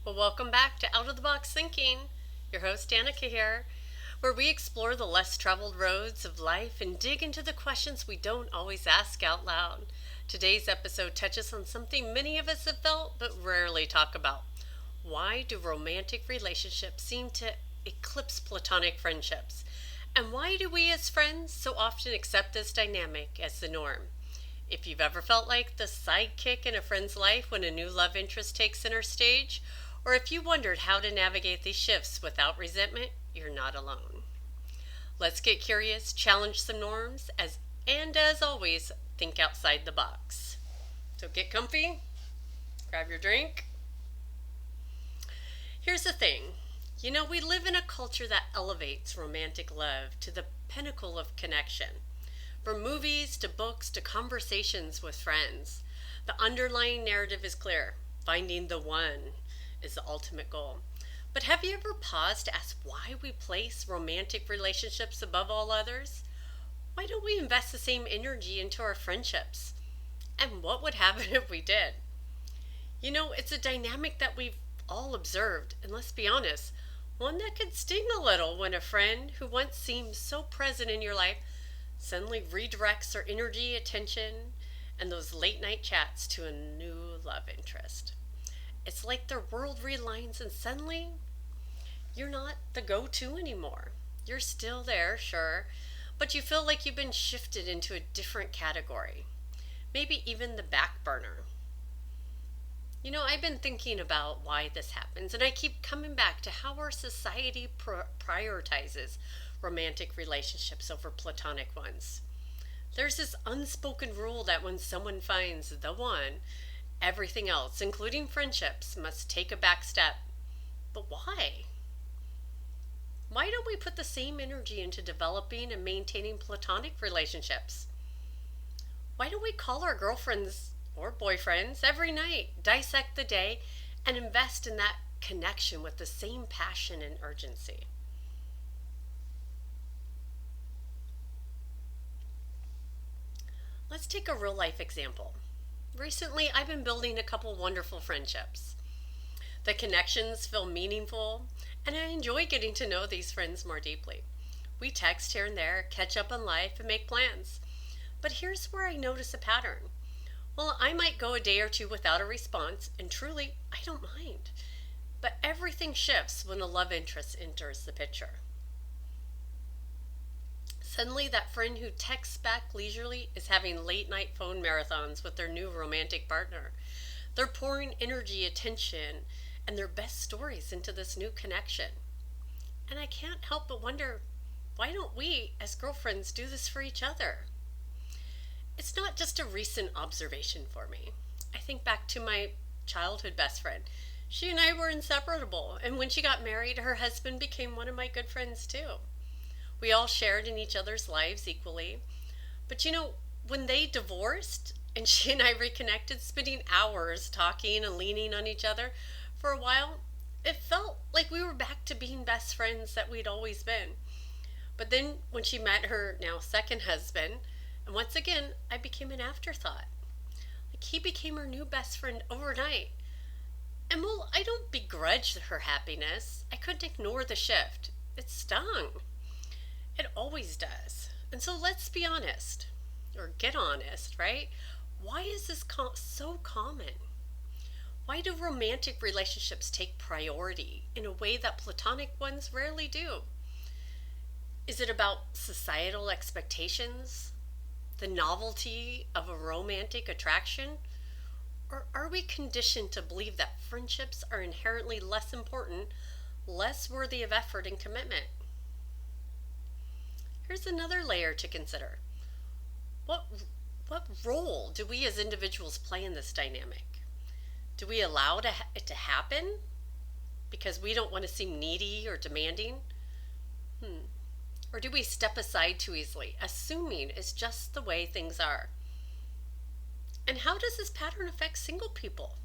Well, welcome back to Out of the Box Thinking. Your host, Danica here, where we explore the less traveled roads of life and dig into the questions we don't always ask out loud. Today's episode touches on something many of us have felt but rarely talk about. Why do romantic relationships seem to eclipse platonic friendships? And why do we as friends so often accept this dynamic as the norm? If you've ever felt like the sidekick in a friend's life when a new love interest takes center stage, or if you wondered how to navigate these shifts without resentment, you're not alone. Let's get curious, challenge some norms, and as always, think outside the box. So get comfy, grab your drink. Here's the thing. We live in a culture that elevates romantic love to the pinnacle of connection. From movies to books to conversations with friends, the underlying narrative is clear. Finding the one is the ultimate goal. But have you ever paused to ask why we place romantic relationships above all others? Why don't we invest the same energy into our friendships? And what would happen if we did? It's a dynamic that we've all observed, and let's be honest, one that could sting a little when a friend who once seemed so present in your life suddenly redirects their energy, attention, and those late night chats to a new love interest. It's like their world realigns and suddenly you're not the go to anymore. You're still there, sure, but you feel like you've been shifted into a different category. Maybe even the back burner. I've been thinking about why this happens, and I keep coming back to how our society prioritizes romantic relationships over platonic ones. There's this unspoken rule that when someone finds the one, everything else, including friendships, must take a back step. But why? Why don't we put the same energy into developing and maintaining platonic relationships? Why don't we call our girlfriends or boyfriends every night, dissect the day, and invest in that connection with the same passion and urgency? Let's take a real life example. Recently, I've been building a couple wonderful friendships. The connections feel meaningful, and I enjoy getting to know these friends more deeply. We text here and there, catch up on life, and make plans. But here's where I notice a pattern. Well, I might go a day or two without a response, and truly, I don't mind. But everything shifts when a love interest enters the picture. Suddenly, that friend who texts back leisurely is having late night phone marathons with their new romantic partner. They're pouring energy, attention, and their best stories into this new connection. And I can't help but wonder, why don't we, as girlfriends, do this for each other? It's not just a recent observation for me. I think back to my childhood best friend. She and I were inseparable, and when she got married, her husband became one of my good friends too. We all shared in each other's lives equally. But when they divorced and she and I reconnected, spending hours talking and leaning on each other for a while, it felt like we were back to being best friends that we'd always been. But then when she met her now second husband, and once again, I became an afterthought. Like he became her new best friend overnight. And well, I don't begrudge her happiness. I couldn't ignore the shift. It stung. It always does. And so let's be honest, or get honest, right? Why is this so common? Why do romantic relationships take priority in a way that platonic ones rarely do? Is it about societal expectations? The novelty of a romantic attraction? Or are we conditioned to believe that friendships are inherently less important, less worthy of effort and commitment? Here's another layer to consider. What, what role do we as individuals play in this dynamic? Do we allow it to happen because we don't want to seem needy or demanding? Or do we step aside too easily, assuming it's just the way things are? And how does this pattern affect single people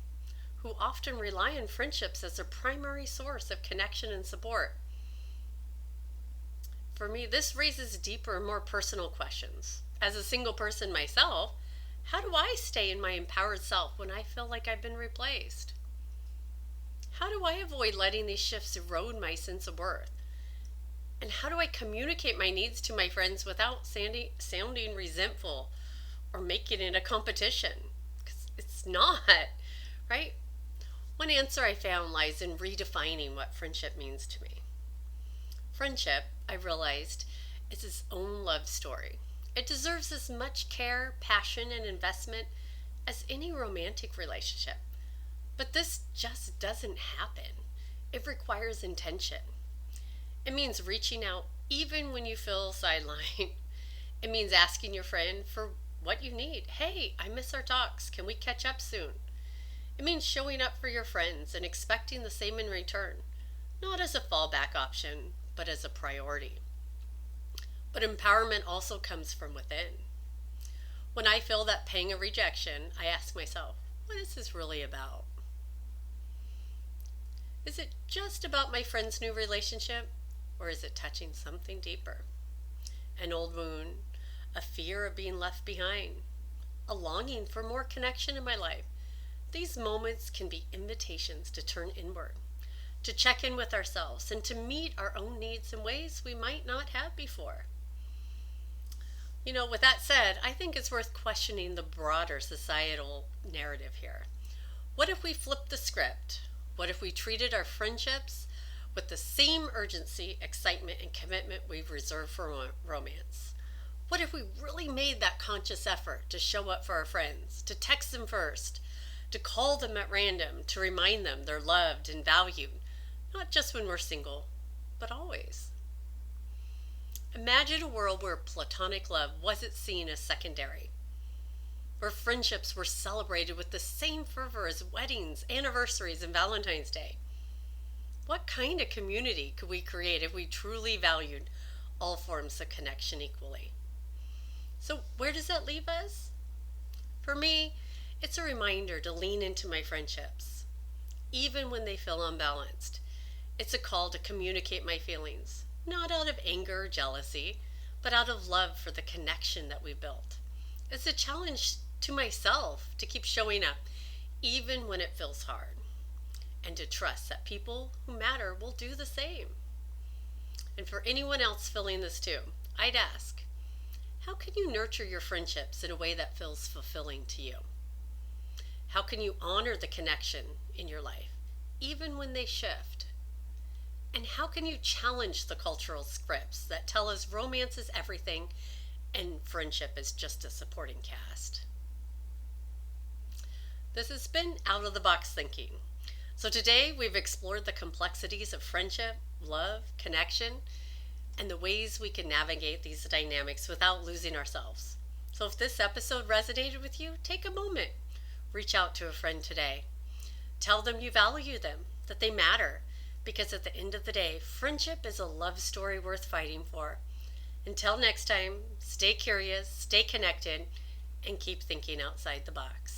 who often rely on friendships as their primary source of connection and support? For me, this raises deeper and more personal questions. As a single person myself, how do I stay in my empowered self when I feel like I've been replaced? How do I avoid letting these shifts erode my sense of worth? And how do I communicate my needs to my friends without sounding resentful or making it a competition? Because it's not, right? One answer I found lies in redefining what friendship means to me. Friendship, I realized, is its own love story. It deserves as much care, passion, and investment as any romantic relationship. But this just doesn't happen. It requires intention. It means reaching out even when you feel sidelined. It means asking your friend for what you need. Hey, I miss our talks. Can we catch up soon? It means showing up for your friends and expecting the same in return, not as a fallback option, but as a priority. But empowerment also comes from within. When I feel that pang of rejection, I ask myself, what is this really about? Is it just about my friend's new relationship? Or is it touching something deeper? An old wound, a fear of being left behind, a longing for more connection in my life. These moments can be invitations to turn inward, to check in with ourselves, and to meet our own needs in ways we might not have before. With that said, I think it's worth questioning the broader societal narrative here. What if we flipped the script? What if we treated our friendships with the same urgency, excitement, and commitment we've reserved for romance? What if we really made that conscious effort to show up for our friends, to text them first, to call them at random, to remind them they're loved and valued, not just when we're single, but always? Imagine a world where platonic love wasn't seen as secondary, where friendships were celebrated with the same fervor as weddings, anniversaries, and Valentine's Day. What kind of community could we create if we truly valued all forms of connection equally? So where does that leave us? For me, it's a reminder to lean into my friendships, even when they feel unbalanced. It's a call to communicate my feelings, not out of anger or jealousy, but out of love for the connection that we built. It's a challenge to myself to keep showing up, even when it feels hard, and to trust that people who matter will do the same. And for anyone else feeling this too, I'd ask, how can you nurture your friendships in a way that feels fulfilling to you? How can you honor the connection in your life, even when they shift? And how can you challenge the cultural scripts that tell us romance is everything and friendship is just a supporting cast? This has been Out of the Box Thinking. So today we've explored the complexities of friendship, love, connection, and the ways we can navigate these dynamics without losing ourselves. So if this episode resonated with you, take a moment. Reach out to a friend today. Tell them you value them, that they matter, because at the end of the day, friendship is a love story worth fighting for. Until next time, stay curious, stay connected, and keep thinking outside the box.